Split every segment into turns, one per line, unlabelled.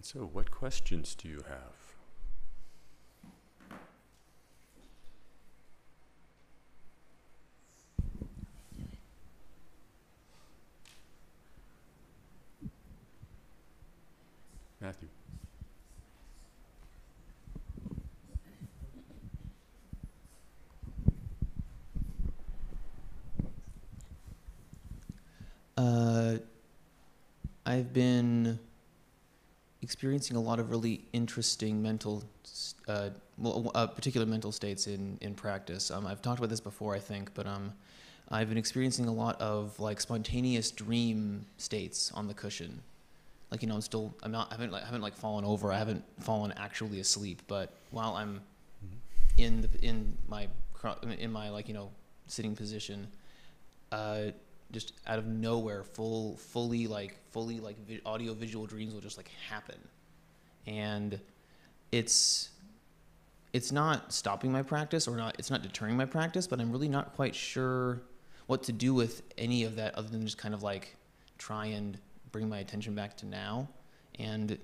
And so, what questions do you have? Matthew.
I've been experiencing a lot of really interesting particular mental states in practice. I've talked about this before, I think, but I've been experiencing a lot of like spontaneous dream states on the cushion. Like, you know, I haven't like fallen over. I haven't fallen actually asleep, but while I'm in my like, you know, sitting position, just out of nowhere, fully audio visual dreams will just like happen, and it's not stopping my practice it's not deterring my practice, but I'm really not quite sure what to do with any of that other than just kind of like try and bring my attention back to now. And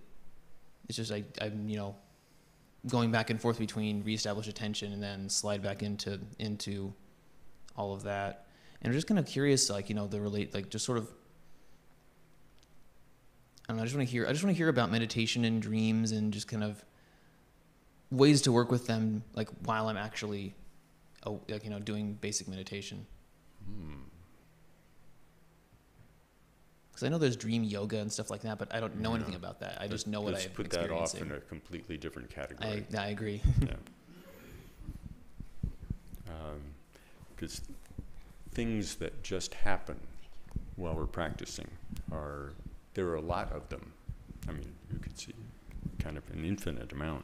it's just I'm, you know, going back and forth between reestablish attention and then slide back into all of that. And I'm just kind of curious, like, you know, just sort of, I don't know, I just want to hear about meditation and dreams and just kind of ways to work with them, like, while I'm actually, like, you know, doing basic meditation. Because I know there's dream yoga and stuff like that, but I don't know anything about that. I just know what I'm experiencing.
Let's put that off in a completely different category.
I agree.
Yeah. Because things that just happen while we're practicing there are a lot of them. I mean, you could see kind of an infinite amount.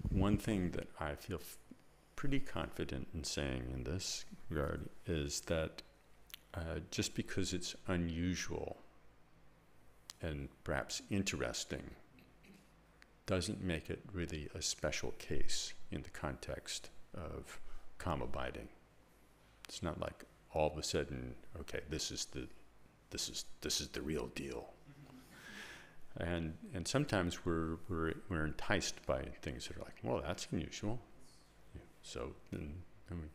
One thing that I feel pretty confident in saying in this regard is that just because it's unusual and perhaps interesting doesn't make it really a special case in the context of calm abiding. It's not like all of a sudden, okay, this is the real deal. And sometimes we're enticed by things that are like, well, that's unusual. So then, I mean,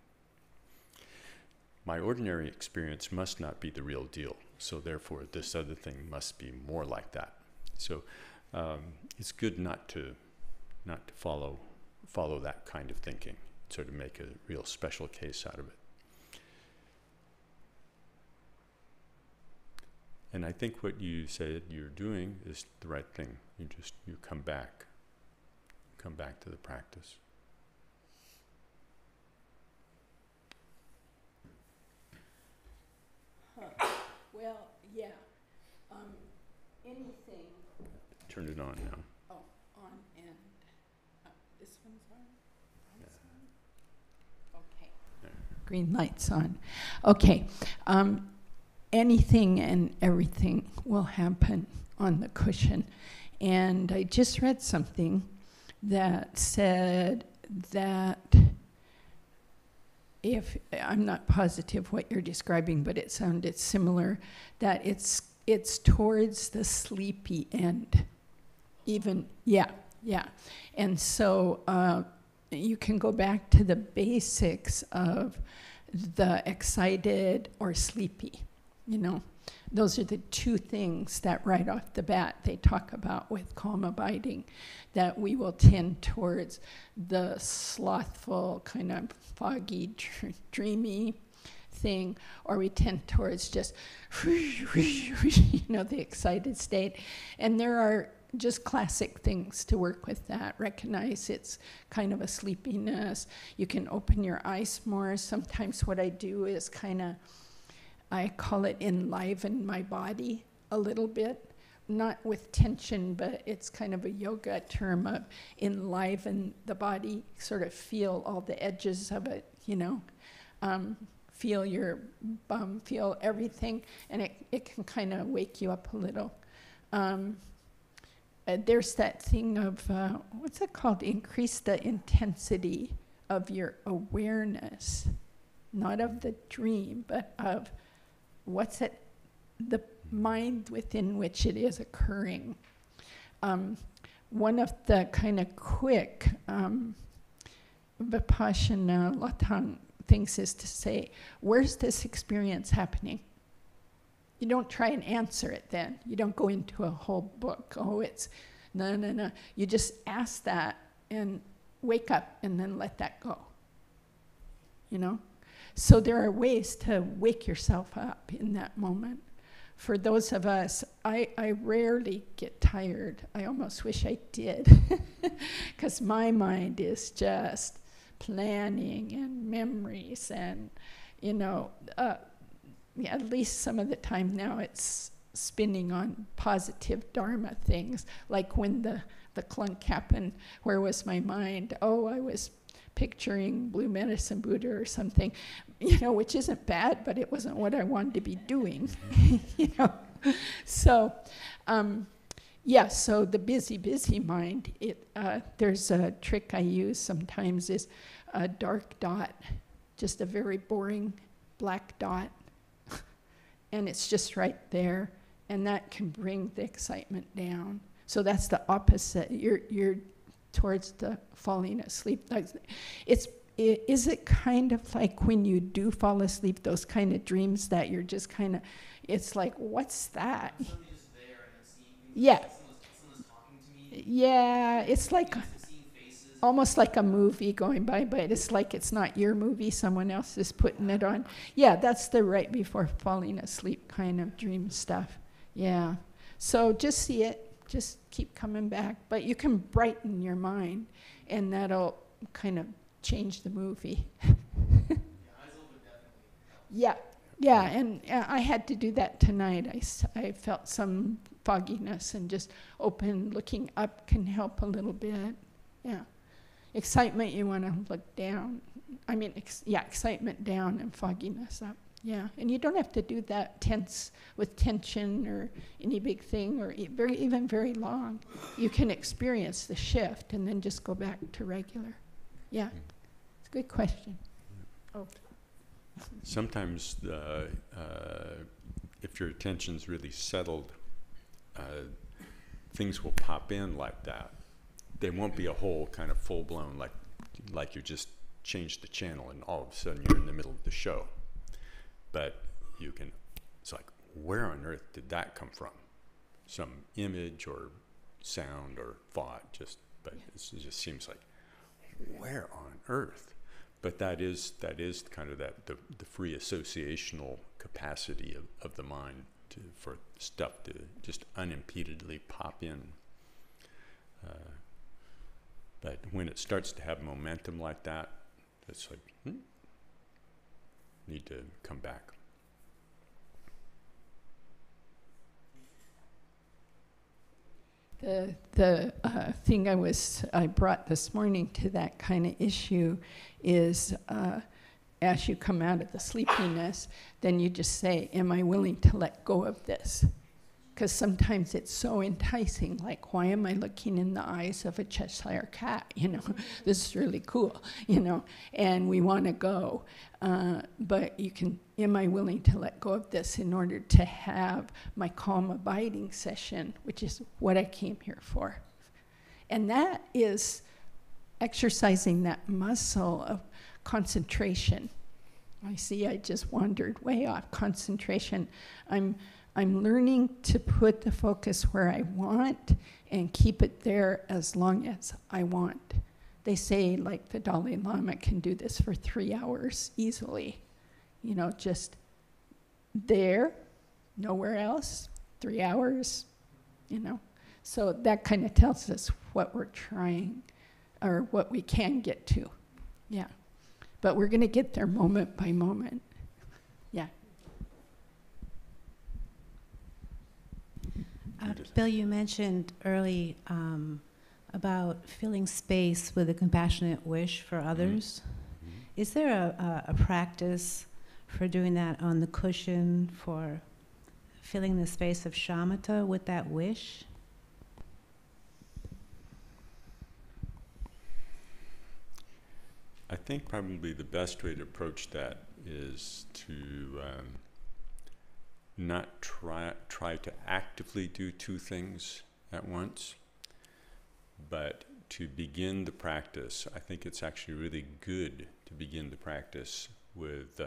my ordinary experience must not be the real deal. So therefore, this other thing must be more like that. So it's good not to follow that kind of thinking, sort of make a real special case out of it. And I think what you said you're doing is the right thing. You come back to the practice.
Well, yeah. Anything.
Turn it on now.
Oh, on and this one's on. Okay.
Yeah.
Green light's on. Okay. Anything and everything will happen on the cushion. And I just read something that said that I'm not positive what you're describing, but it sounded similar, that it's towards the sleepy end. Even, yeah. And so you can go back to the basics of the excited or sleepy. You know, those are the two things that right off the bat they talk about with calm abiding, that we will tend towards the slothful, kind of foggy, dreamy thing, or we tend towards just, you know, the excited state. And there are just classic things to work with that. Recognize it's kind of a sleepiness. You can open your eyes more. Sometimes what I do is I call it enliven my body a little bit, not with tension, but it's kind of a yoga term of enliven the body, sort of feel all the edges of it, you know, feel your bum, feel everything, and it can kind of wake you up a little. There's that thing of, what's it called? Increase the intensity of your awareness. not of the dream, but of what's it, the mind within which it is occurring. One of the kind of quick Vipassana Latang things is to say, where's this experience happening? You don't try and answer it then. You don't go into a whole book. Oh, it's no. You just ask that and wake up and then let that go. You know? So there are ways to wake yourself up in that moment. For those of us, I rarely get tired. I almost wish I did. Because my mind is just planning and memories and, you know, at least some of the time now it's spinning on positive Dharma things. Like when the clunk happened, where was my mind? Oh, I was picturing Blue Medicine Buddha or something, you know, which isn't bad, but it wasn't what I wanted to be doing, you know. So, so the busy mind, there's a trick I use sometimes is a dark dot, just a very boring black dot, and it's just right there, and that can bring the excitement down. So that's the opposite. You're towards the falling asleep. Is it kind of like when you do fall asleep, those kind of dreams that you're just kind of, it's like, what's that?
Somebody just there and I'm seeing things.
Yeah.
Someone's talking to me.
Yeah, it's like
Seeing faces.
almost like a movie going by, but it's like it's not your movie, someone else is putting it on. Yeah, that's the right before falling asleep kind of dream stuff. Yeah. So just see it. Just keep coming back. But you can brighten your mind, and that'll kind of change the movie. Yeah, and I had to do that tonight. I felt some fogginess, and just looking up can help a little bit. Yeah. Excitement, you want to look down. I mean, excitement down and fogginess up. Yeah, and you don't have to do that tense with tension or any big thing or even very long. You can experience the shift and then just go back to regular. Yeah, it's a good question. Oh.
Sometimes if your attention's really settled, things will pop in like that. They won't be a whole kind of full-blown, like you just changed the channel and all of a sudden you're in the middle of the show. But you can, it's like, where on earth did that come from? Some image or sound or thought, but it just seems like, where on earth? But that is kind of the free associational capacity of the mind for stuff to just unimpededly pop in. But when it starts to have momentum like that, it's like, need to come back.
The thing I brought this morning to that kind of issue is as you come out of the sleepiness, then you just say, am I willing to let go of this? Because sometimes it's so enticing, like, why am I looking in the eyes of a Cheshire cat? You know, this is really cool, you know, and we want to go. But you can, am I willing to let go of this in order to have my calm abiding session, which is what I came here for. And that is exercising that muscle of concentration. I see I just wandered way off. Concentration. I'm learning to put the focus where I want and keep it there as long as I want. They say, like, the Dalai Lama can do this for 3 hours easily. You know, just there, nowhere else, 3 hours, you know. So that kind of tells us what we're trying, or what we can get to. Yeah. But we're going to get there moment by moment. Yeah.
Bill, you mentioned early about filling space with a compassionate wish for others.
Mm-hmm.
Is there a practice for doing that on the cushion, for filling the space of shamatha with that wish?
I think probably the best way to approach that is to not try to actively do two things at once, but to begin the practice. I think it's actually really good to begin the practice with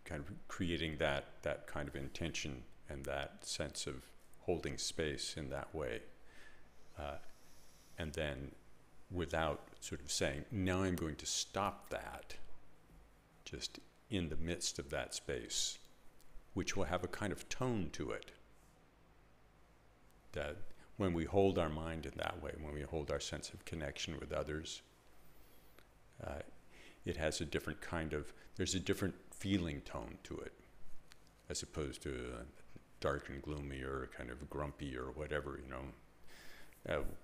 kind of creating that kind of intention and that sense of holding space in that way. And then without sort of saying, now I'm going to stop that, just in the midst of that space, which will have a kind of tone to it. That when we hold our mind in that way, when we hold our sense of connection with others, it has a different kind of, there's a different feeling tone to it, as opposed to dark and gloomy or kind of grumpy or whatever, you know,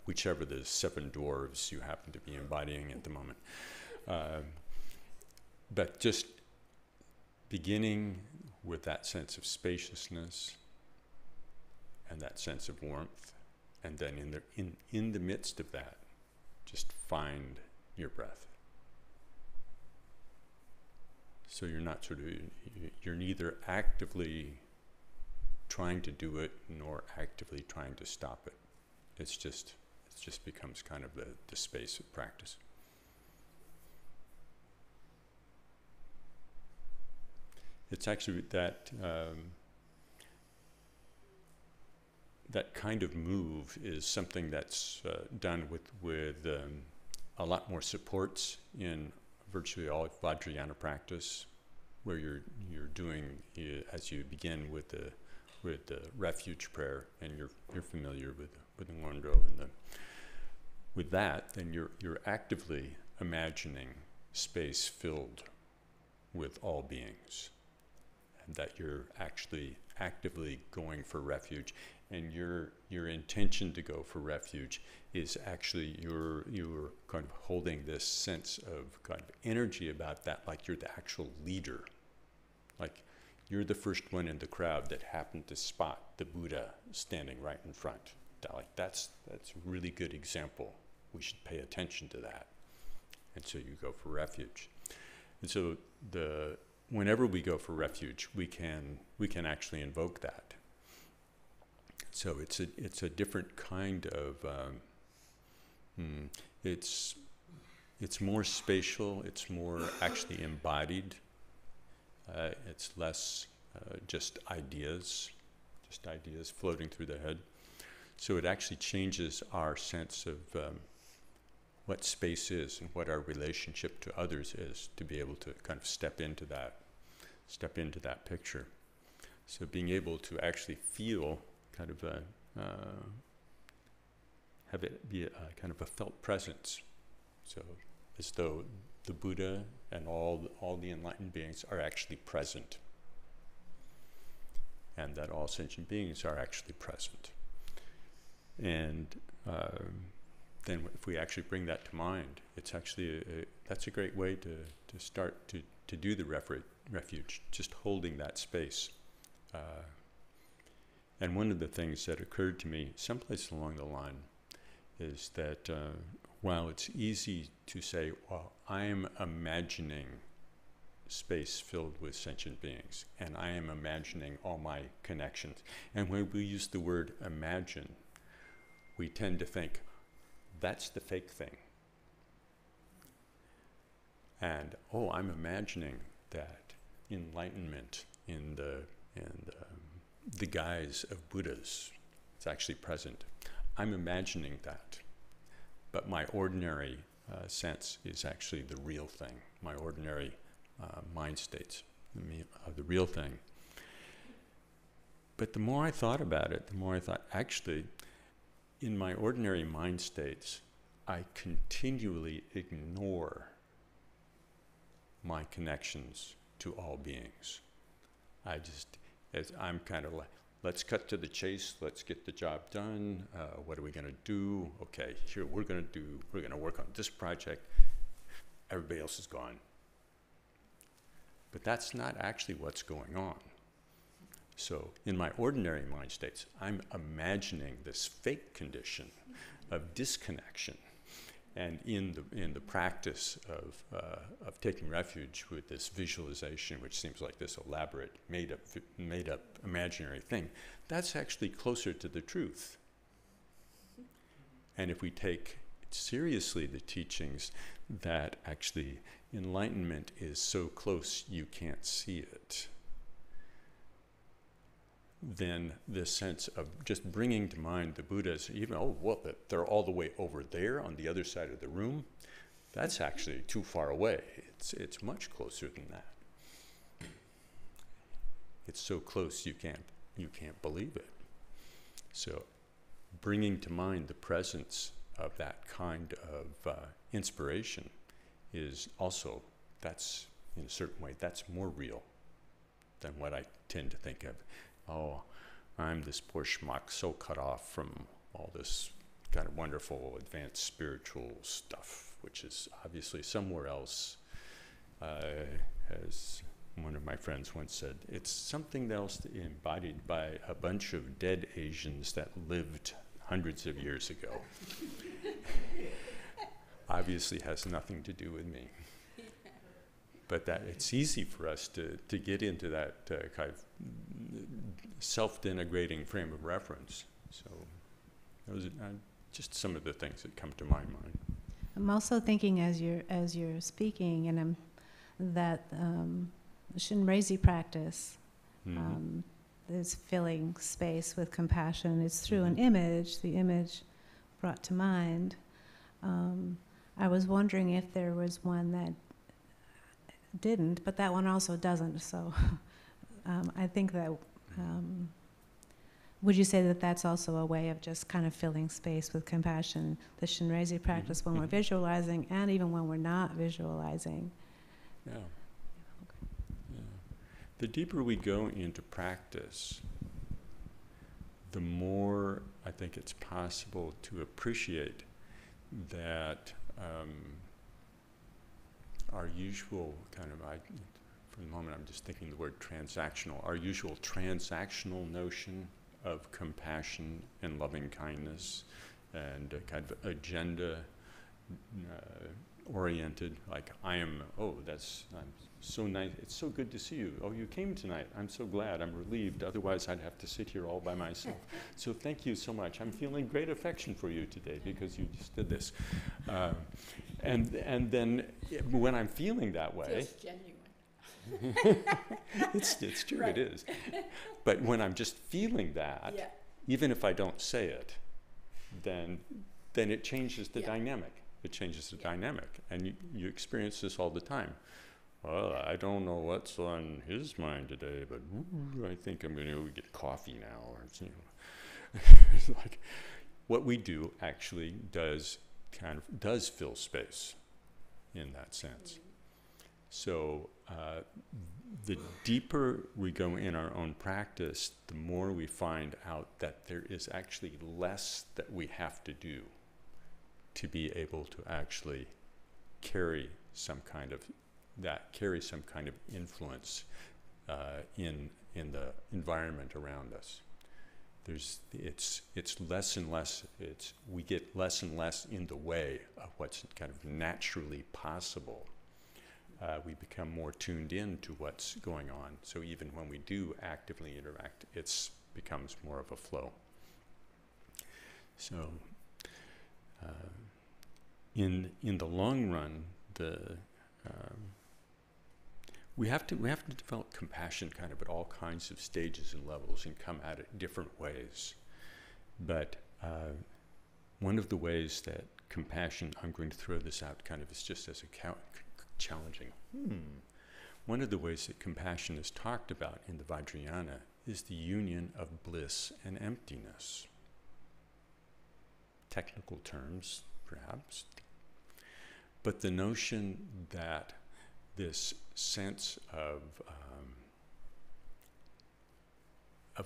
whichever the 7 dwarves you happen to be embodying at the moment. But just beginning with that sense of spaciousness and that sense of warmth, and then in the midst of that, just find your breath. So you're not sort of, you're neither actively trying to do it nor actively trying to stop it. It just becomes kind of the space of practice. It's actually that that kind of move is something that's done with a lot more supports in virtually all Vajrayana practice, where you're doing, as you begin with the refuge prayer, and you're familiar with the Ngondro and with that, then you're actively imagining space filled with all beings, and that you're actually actively going for refuge. And your intention to go for refuge is actually you're kind of holding this sense of kind of energy about that, like you're the actual leader. Like you're the first one in the crowd that happened to spot the Buddha standing right in front. Like that's a really good example. We should pay attention to that. And so you go for refuge. And so whenever we go for refuge, we can actually invoke that. So it's a different kind of it's more spatial. It's more actually embodied. It's less just ideas floating through the head. So it actually changes our sense of what space is and what our relationship to others is, to be able to kind of step into that picture. So being able to actually feel kind of have it be a kind of a felt presence. So as though the Buddha and all the enlightened beings are actually present, and that all sentient beings are actually present. And then if we actually bring that to mind, it's actually that's a great way to start to do the refuge, just holding that space. And one of the things that occurred to me someplace along the line is that while it's easy to say, well, I am imagining space filled with sentient beings, and I am imagining all my connections. And when we use the word imagine, we tend to think, that's the fake thing. And, oh, I'm imagining that enlightenment in the guise of Buddhas. It's actually present. I'm imagining that. But my ordinary sense is actually the real thing. My ordinary mind states, the real thing. But the more I thought about it, the more I thought, actually, in my ordinary mind states, I continually ignore my connections to all beings. I'm kind of like, let's cut to the chase, let's get the job done, what are we going to do? Okay, here we're going to work on this project, everybody else is gone. But that's not actually what's going on. So in my ordinary mind states, I'm imagining this fake condition of disconnection, And in the practice of taking refuge with this visualization, which seems like this elaborate, made up imaginary thing, that's actually closer to the truth. And if we take seriously the teachings that actually enlightenment is so close you can't see it, then this sense of just bringing to mind the Buddhas, even, oh, well, they're all the way over there on the other side of the room, that's actually too far away. It's much closer than that. It's so close you can't believe it. So bringing to mind the presence of that kind of inspiration is also, that's, in a certain way, that's more real than what I tend to think of. Oh, I'm this poor schmuck, so cut off from all this kind of wonderful advanced spiritual stuff, which is obviously somewhere else. As one of my friends once said, it's something else embodied by a bunch of dead Asians that lived hundreds of years ago. Obviously has nothing to do with me. But that it's easy for us to get into that kind of self-denigrating frame of reference. So those are just some of the things that come to my mind.
I'm also thinking as you're speaking, and that Shinrezi practice is filling space with compassion. It's through an image. The image brought to mind. I was wondering if there was one that didn't, but that one also doesn't. So I think that, would you say that that's also a way of just kind of filling space with compassion, the Shinrezi practice when we're visualizing and even when we're not visualizing?
Yeah. Yeah. The deeper we go into practice, the more I think it's possible to appreciate that our usual kind of, for the moment I'm just thinking the word transactional, our usual transactional notion of compassion and loving kindness and a kind of agenda oriented, like I'm so nice, it's so good to see you. Oh, you came tonight. I'm so glad, I'm relieved. Otherwise I'd have to sit here all by myself. So thank you so much. I'm feeling great affection for you today because you just did this. And then when I'm feeling that way,
Feels genuine.
it's true, it is. But when I'm just feeling that, even if I don't say it, then it changes the dynamic. It changes the dynamic. And you experience this all the time. Well, I don't know what's on his mind today, but I think I'm going to get coffee now. Or, it's like what we do actually does fill space in that sense. So the deeper we go in our own practice, the more we find out that there is actually less that we have to do to be able to actually carry some kind of influence in the environment around us. It's less and less. We get less and less in the way of what's kind of naturally possible. We become more tuned in to what's going on. So even when we do actively interact, it becomes more of a flow. So in the long run, we have to develop compassion kind of at all kinds of stages and levels and come at it different ways. But one of the ways that compassion, I'm going to throw this out kind of is just as a challenging. One of the ways that compassion is talked about in the Vajrayana is the union of bliss and emptiness. Technical terms, perhaps. But the notion that this sense of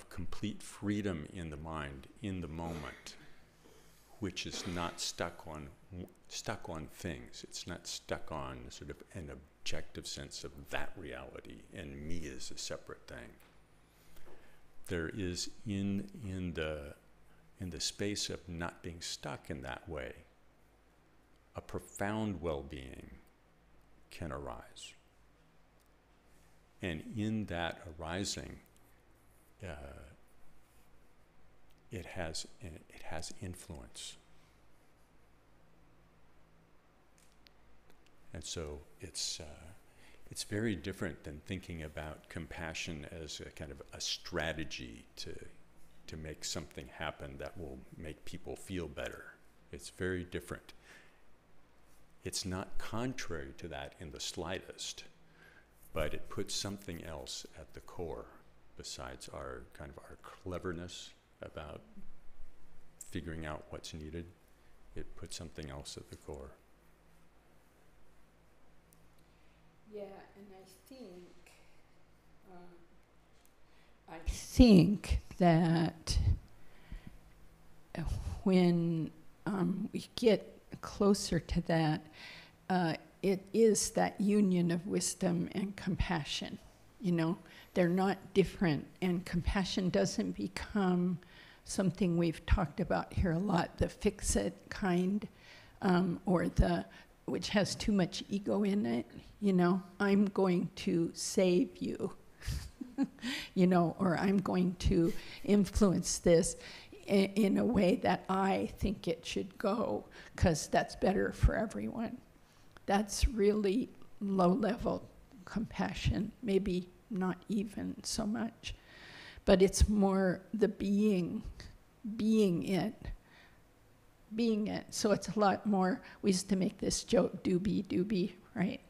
complete freedom in the mind, in the moment, which is not stuck on things. It's not stuck on sort of an objective sense of that reality and me is a separate thing. There is in the space of not being stuck in that way, a profound well-being can arise. And in that arising, it has influence. And so it's very different than thinking about compassion as a kind of a strategy to make something happen that will make people feel better. It's very different. It's not contrary to that in the slightest, but it puts something else at the core besides our kind of our cleverness about figuring out what's needed. It puts something else at the core.
Yeah, and I think that when we get closer to that, it is that union of wisdom and compassion. You know, they're not different, and compassion doesn't become something we've talked about here a lot, the fix-it kind, or the which has too much ego in it. You know, I'm going to save you, you know, or I'm going to influence this in a way that I think it should go, because that's better for everyone. That's really low-level compassion, maybe not even so much. But it's more the being it. So it's a lot more, we used to make this joke, do be, right?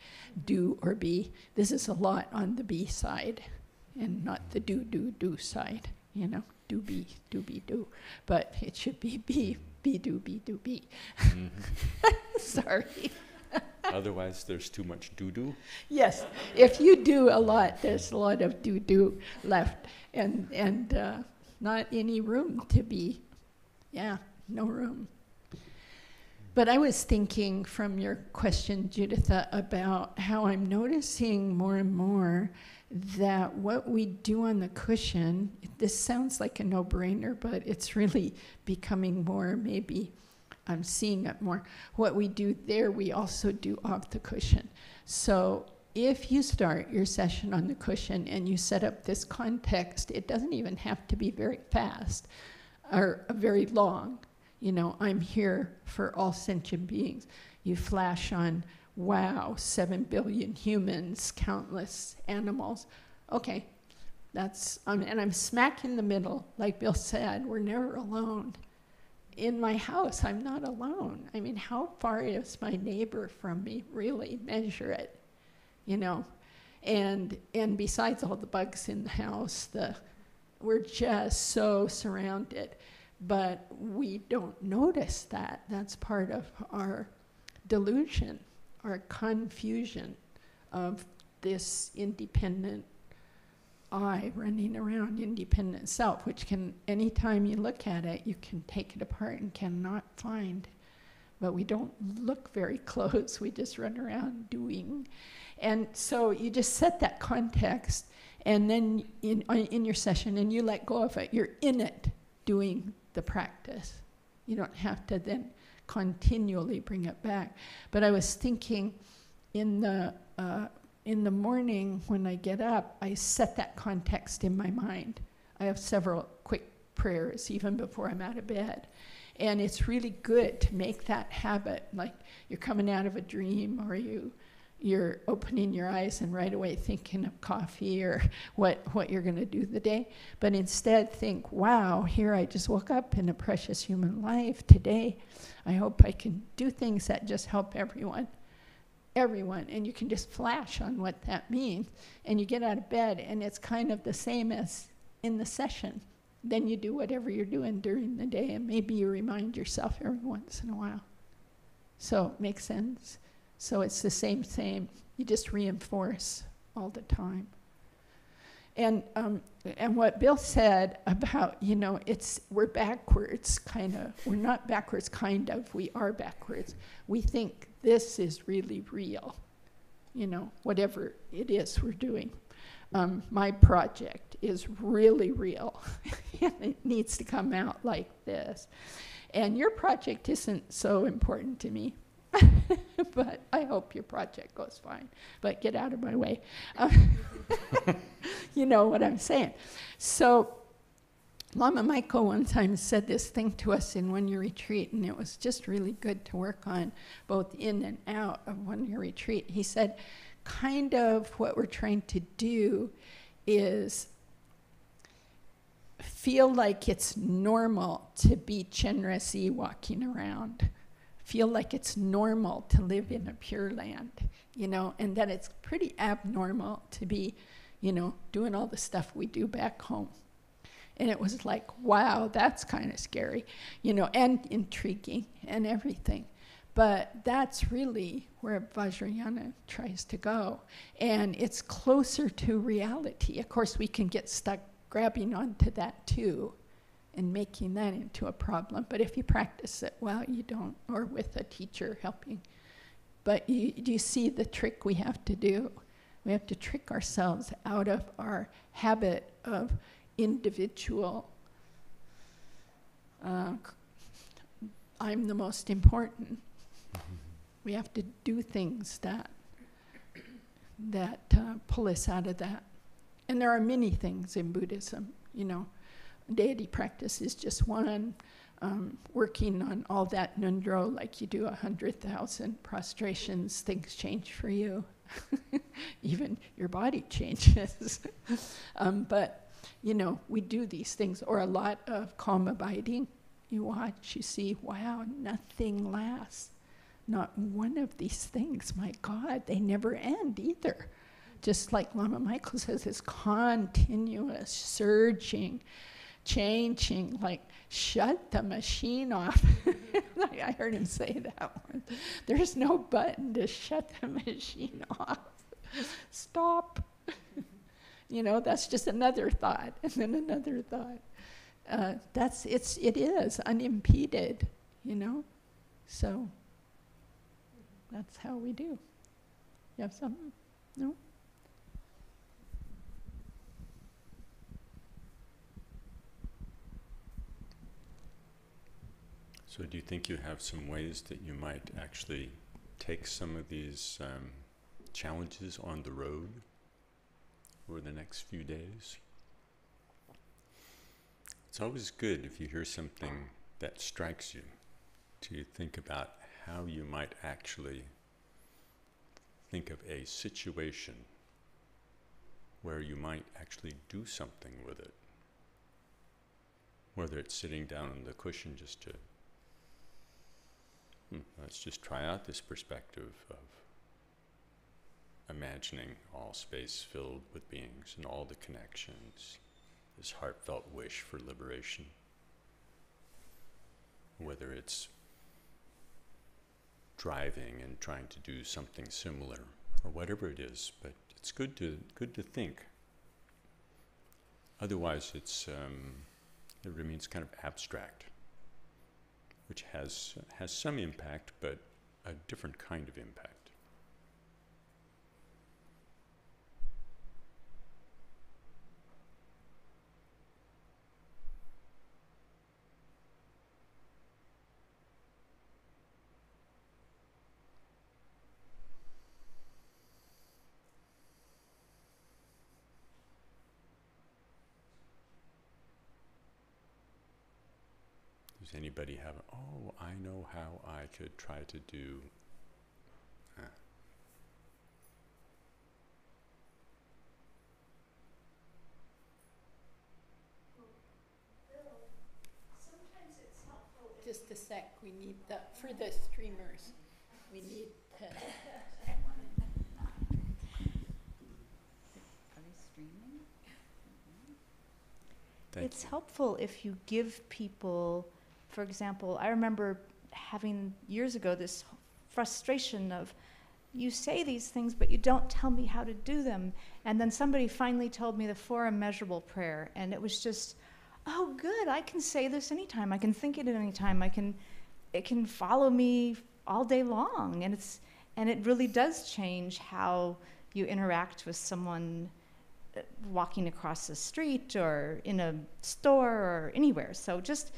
Do or be. This is a lot on the be side and not the do side, you know, do be, do. But it should be be, do, be. Mm-hmm. Sorry.
Otherwise, there's too much do.
Yes, if you do a lot, there's a lot of do left, and not any room to be. Yeah, no room. But I was thinking from your question, Judith, about how I'm noticing more and more that what we do on the cushion, this sounds like a no-brainer, but it's really becoming more, maybe I'm seeing it more. What we do there, we also do off the cushion. So if you start your session on the cushion and you set up this context, it doesn't even have to be very fast or very long. You know, I'm here for all sentient beings. You flash on, wow, 7 billion humans, countless animals. Okay, that's, and I'm smack in the middle. Like Bill said, we're never alone. In my house, I'm not alone. I mean, how far is my neighbor from me? Really measure it, you know? And besides all the bugs in the house, we're just so surrounded. But we don't notice that. That's part of our delusion, our confusion of this independent I running around, independent self, which can, anytime you look at it, you can take it apart and cannot find. But we don't look very close. We just run around doing. And so you just set that context, and then in your session, and you let go of it. You're in it, doing the practice. You don't have to then continually bring it back. But I was thinking in the morning when I get up, I set that context in my mind. I have several quick prayers even before I'm out of bed. And it's really good to make that habit, like you're coming out of a dream, or you're opening your eyes and right away thinking of coffee or what you're going to do the day. But instead think, wow, here I just woke up in a precious human life today. I hope I can do things that just help everyone. And you can just flash on what that means. And you get out of bed, and it's kind of the same as in the session. Then you do whatever you're doing during the day, and maybe you remind yourself every once in a while. So, makes sense? So it's the same thing. You just reinforce all the time. And what Bill said about, you know, we're backwards, kind of. We're not backwards, kind of. We are backwards. We think this is really real, you know, whatever it is we're doing. My project is really real. And it needs to come out like this. And your project isn't so important to me. But I hope your project goes fine. But get out of my way. You know what I'm saying. So Lama Michael one time said this thing to us in one-year retreat, and it was just really good to work on both in and out of one-year retreat. He said, kind of what we're trying to do is feel like it's normal to be Chenrezig walking around. Feel like it's normal to live in a Pure Land, you know, and that it's pretty abnormal to be, you know, doing all the stuff we do back home. And it was like, wow, that's kind of scary, you know, and intriguing and everything. But that's really where Vajrayana tries to go. And it's closer to reality. Of course, we can get stuck grabbing onto that too and making that into a problem. But if you practice it well, you don't, or with a teacher helping. But you see the trick we have to do? We have to trick ourselves out of our habit of individual, I'm the most important. We have to do things that pull us out of that. And there are many things in Buddhism, you know. Deity practice is just one. Working on all that nundro, like you do 100,000 prostrations, things change for you. Even your body changes. But, you know, we do these things. Or a lot of calm abiding. You watch, you see, wow, nothing lasts. Not one of these things, my God, they never end either. Just like Lama Michael says, it's continuous, surging, changing, like shut the machine off. I heard him say that one. There's no button to shut the machine off. Stop. You know, that's just another thought, and then another thought. It is unimpeded, you know? So that's how we do. You have something? No?
So do you think you have some ways that you might actually take some of these challenges on the road over the next few days? It's always good if you hear something that strikes you to think about how you might actually think of a situation where you might actually do something with it. Whether it's sitting down on the cushion just to, let's just try out this perspective of imagining all space filled with beings and all the connections, this heartfelt wish for liberation. Whether it's driving and trying to do something similar, or whatever it is, but it's good to think. Otherwise, it remains kind of abstract, which has some impact, but a different kind of impact. Does anybody have, I know how I could try to do that?
Sometimes it's helpful. Just a sec, we need for the streamers, we need to.
Are they streaming?
It's helpful if you give people, for example, I remember having years ago this frustration of, you say these things, but you don't tell me how to do them. And then somebody finally told me the 4 immeasurable prayer, and it was just, oh, good, I can say this anytime. I can think it at any time. It can follow me all day long. And it really does change how you interact with someone walking across the street or in a store or anywhere. So just,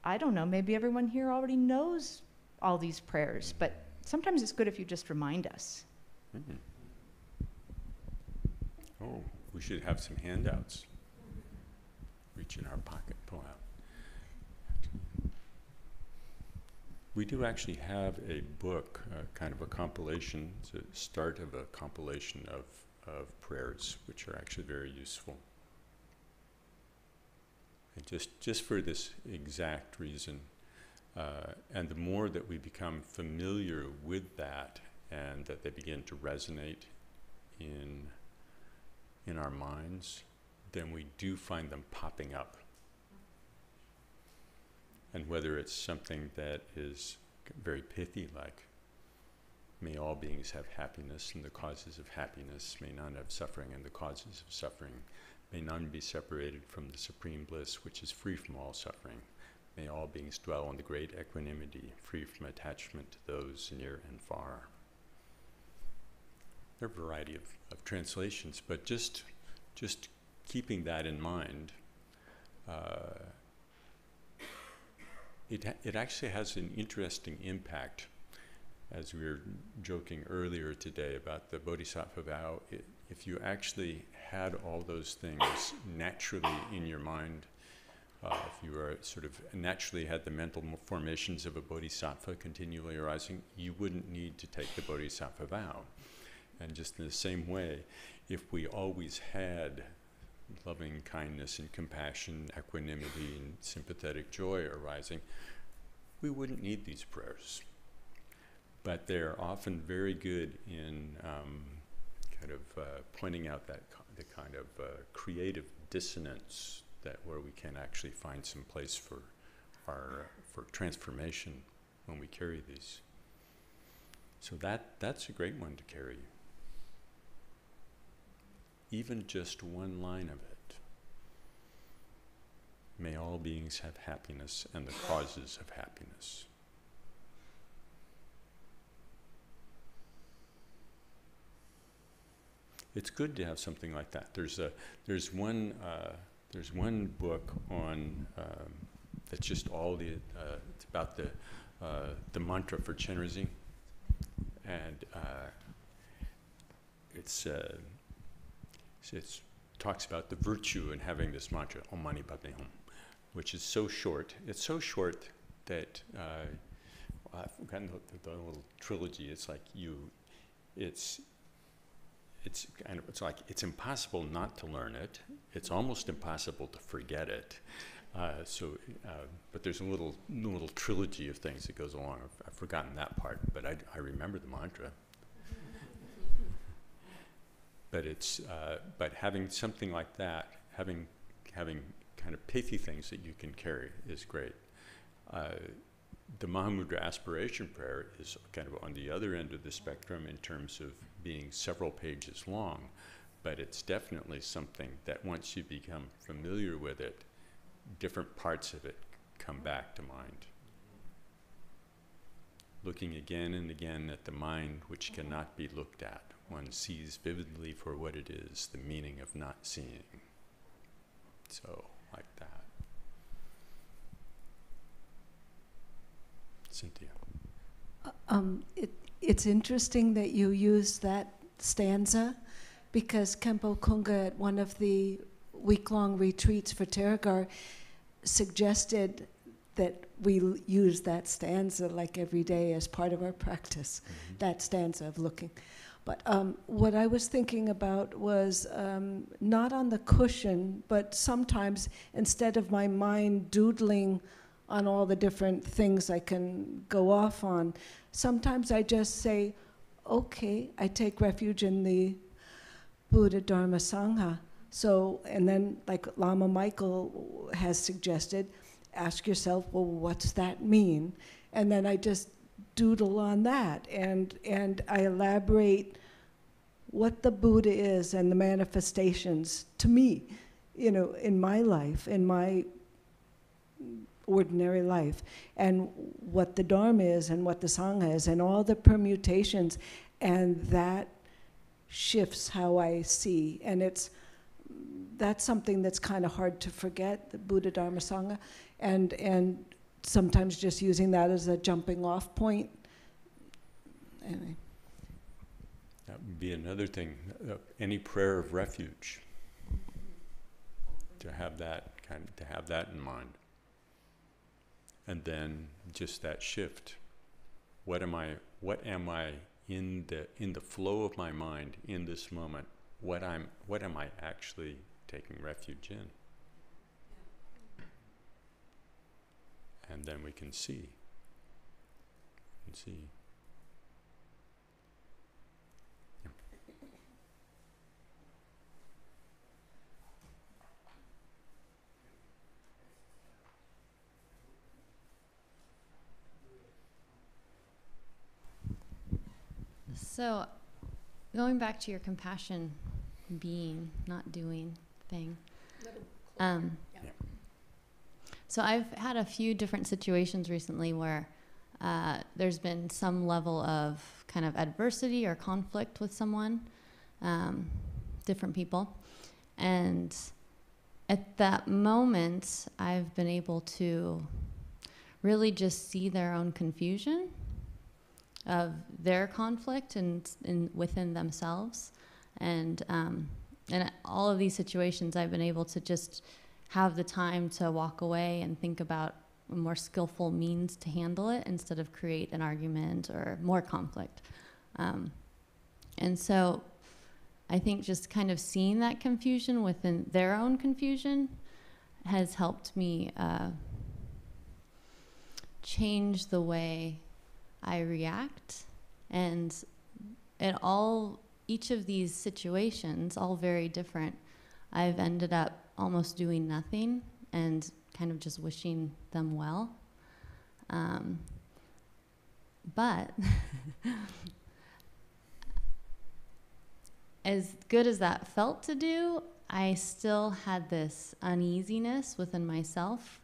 I don't know, maybe everyone here already knows all these prayers, but
sometimes it's good if you just remind us.
Mm. Oh, we should have some handouts. Reach in our pocket, pull out. We do actually have a book, kind of a compilation, it's a start of a compilation of prayers, which are actually very useful. And just for this exact reason, and the more that we become familiar with that, and that they begin to resonate in our minds, then we do find them popping up. And whether it's something that is very pithy, like, may all beings have happiness, and the causes of happiness, may none have suffering, and the causes of suffering, may none be separated from the supreme bliss, which is free from all suffering. May all beings dwell in the great equanimity, free from attachment to those near and far. There are a variety of translations, but just keeping that in mind, it actually has an interesting impact. As we were joking earlier today about the Bodhisattva vow, if you actually had all those things naturally in your mind, if you were sort of naturally had the mental formations of a Bodhisattva continually arising, you wouldn't need to take the Bodhisattva vow. And just in the same way, if we always had loving kindness and compassion, equanimity and sympathetic joy arising, we wouldn't need these prayers. But they're often very good in pointing out the kind of creative dissonance where we can actually find some place for transformation when we carry these. So that's a great one to carry. Even just one line of it. May all beings have happiness and the causes of happiness. It's good to have something like that. There's one book on that's just all it's about the mantra for Chenrezig, and it talks about the virtue in having this mantra, Om Mani Padme Hum, which is so short. It's so short that I've forgotten the little trilogy. It's like it's impossible not to learn it. It's almost impossible to forget it. But there's a little trilogy of things that goes along. I've forgotten that part, but I remember the mantra. But having something like that, having kind of pithy things that you can carry is great. The Mahamudra aspiration prayer is kind of on the other end of the spectrum in terms of being several pages long, but it's definitely something that once you become familiar with it, different parts of it come back to mind. Looking again and again at the mind which cannot be looked at, one sees vividly for what it is, the meaning of not seeing. So, like that. Cynthia.
It's interesting that you use that stanza, because Khenpo Kunga at one of the week-long retreats for Theragar suggested that we use that stanza like every day as part of our practice, that stanza of looking. But what I was thinking about was not on the cushion, but sometimes instead of my mind doodling on all the different things I can go off on, sometimes I just say, okay, I take refuge in the Buddha, Dharma, Sangha. So, and then like Lama Michael has suggested, ask yourself, well, what's that mean? And then I just doodle on that, and I elaborate what the Buddha is and the manifestations to me, in my life, in my ordinary life, and what the Dharma is and what the Sangha is, and all the permutations, and that shifts how I see. And that's something that's kind of hard to forget, the Buddha, Dharma, Sangha, and sometimes just using that as a jumping off point anyway.
That would be another thing. Any prayer of refuge. To have that in mind. And then just that shift. What am I in the flow of my mind in this moment? What am I actually taking refuge in? And then we can see. Yeah.
So, going back to your compassion, being, not doing thing. So I've had a few different situations recently where there's been some level of kind of adversity or conflict with someone, different people. And at that moment, I've been able to really just see their own confusion of their conflict and within themselves. And in all of these situations, I've been able to just have the time to walk away and think about a more skillful means to handle it instead of create an argument or more conflict. And so I think just kind of seeing that confusion within their own confusion has helped me change the way I react. And each of these situations, all very different, I've ended up almost doing nothing and kind of just wishing them well. But as good as that felt to do, I still had this uneasiness within myself.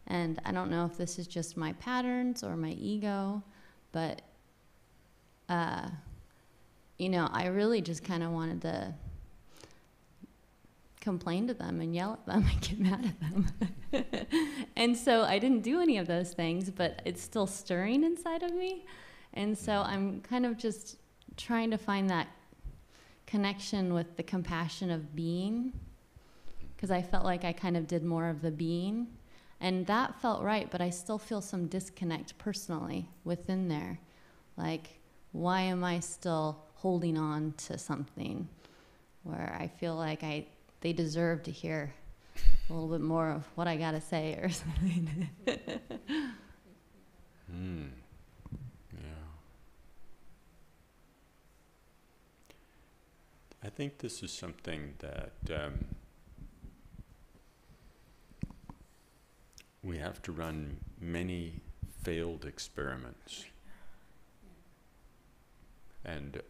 And I don't know if this is just my patterns or my ego, but, I really just kind of wanted to complain to them and yell at them and get mad at them. And so I didn't do any of those things, but it's still stirring inside of me. And so I'm kind of just trying to find that connection with the compassion of being, because I felt like I kind of did more of the being. And that felt right, but I still feel some disconnect personally within there. Like, why am I still holding on to something where I feel like they deserve to hear a little bit more of what I gotta say or something?
Yeah. I think this is something that we have to run many failed experiments. And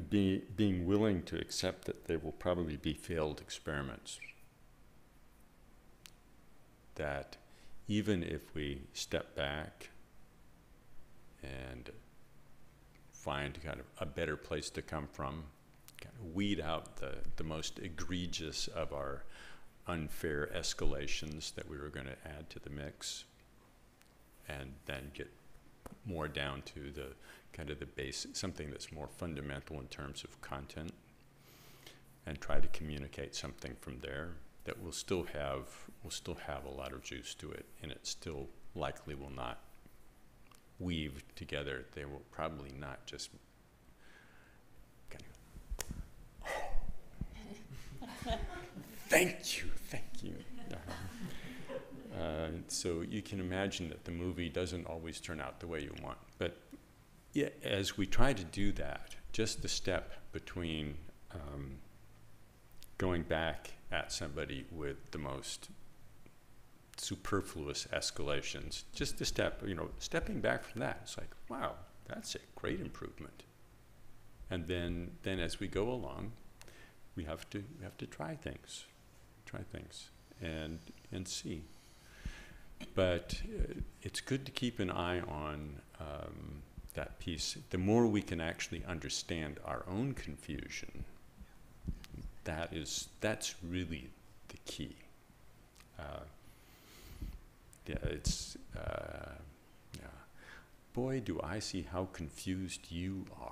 being willing to accept that there will probably be failed experiments. That even if we step back and find kind of a better place to come from, kind of weed out the most egregious of our unfair escalations that we were going to add to the mix, and then get more down to the kind of the basic, something that's more fundamental in terms of content, and try to communicate something from there that will still have a lot of juice to it, and it still likely will not weave together. They will probably not just kind of thank you. So you can imagine that the movie doesn't always turn out the way you want. But yeah, as we try to do that, just the step between going back at somebody with the most superfluous escalations, just the step, stepping back from that, it's like, wow, that's a great improvement. And then as we go along, we have to try things and see. But it's good to keep an eye on that piece. The more we can actually understand our own confusion, that's really the key. boy, do I see how confused you are.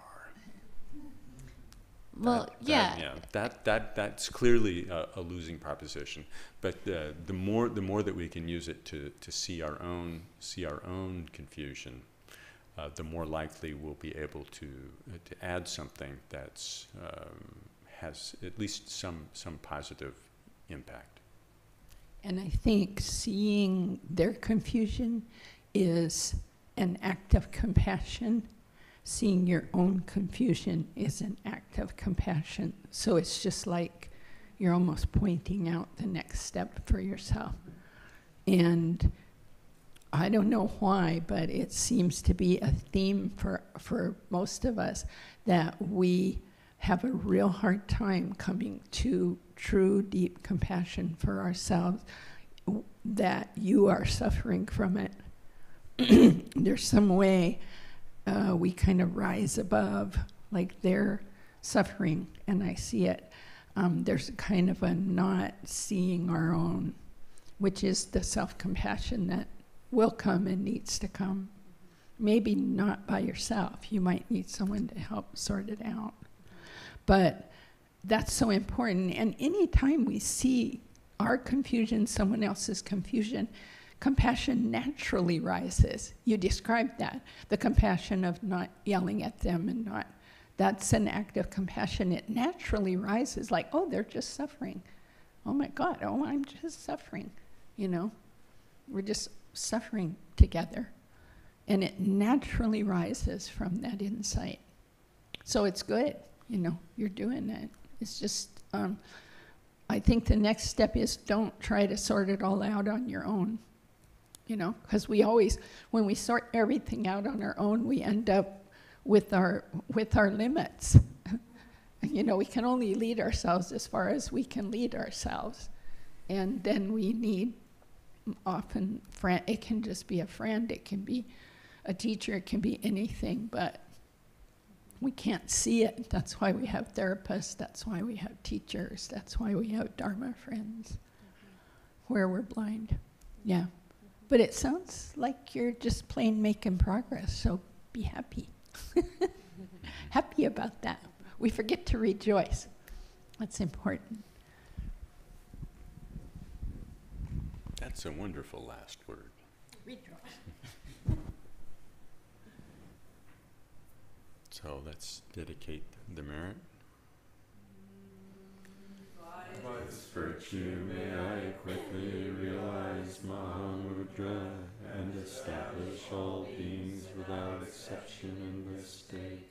Well, yeah.
That's clearly a losing proposition. But the more that we can use it to see our own confusion, the more likely we'll be able to add something that's has at least some positive impact.
And I think seeing their confusion is an act of compassion. Seeing your own confusion is an act of compassion. So it's just like you're almost pointing out the next step for yourself. And I don't know why, but it seems to be a theme for most of us that we have a real hard time coming to true, deep compassion for ourselves, that you are suffering from it. There's some way we kind of rise above, like they're suffering, and I see it. There's kind of a not seeing our own, which is the self-compassion that will come and needs to come. Maybe not by yourself. You might need someone to help sort it out. But that's so important. And anytime we see our confusion, someone else's confusion, compassion naturally rises. You described that. The compassion of not yelling at them and not, that's an act of compassion. It naturally rises like, oh, they're just suffering. Oh my God, oh, I'm just suffering. You know, we're just suffering together. And it naturally rises from that insight. So it's good, you know, you're doing it. It's just, I think the next step is don't try to sort it all out on your own. You know, because we always, when we sort everything out on our own, we end up with our limits. You know, we can only lead ourselves as far as we can lead ourselves. And then we need often, it can just be a friend, it can be a teacher, it can be anything, but we can't see it. That's why we have therapists, that's why we have teachers, that's why we have Dharma friends, where we're blind. Yeah. But it sounds like you're just plain making progress, so be happy. Happy about that. We forget to rejoice. That's important.
That's a wonderful last word.
Rejoice.
So let's dedicate the merit. By this virtue may I quickly realize Mahamudra and establish all beings without exception in this state.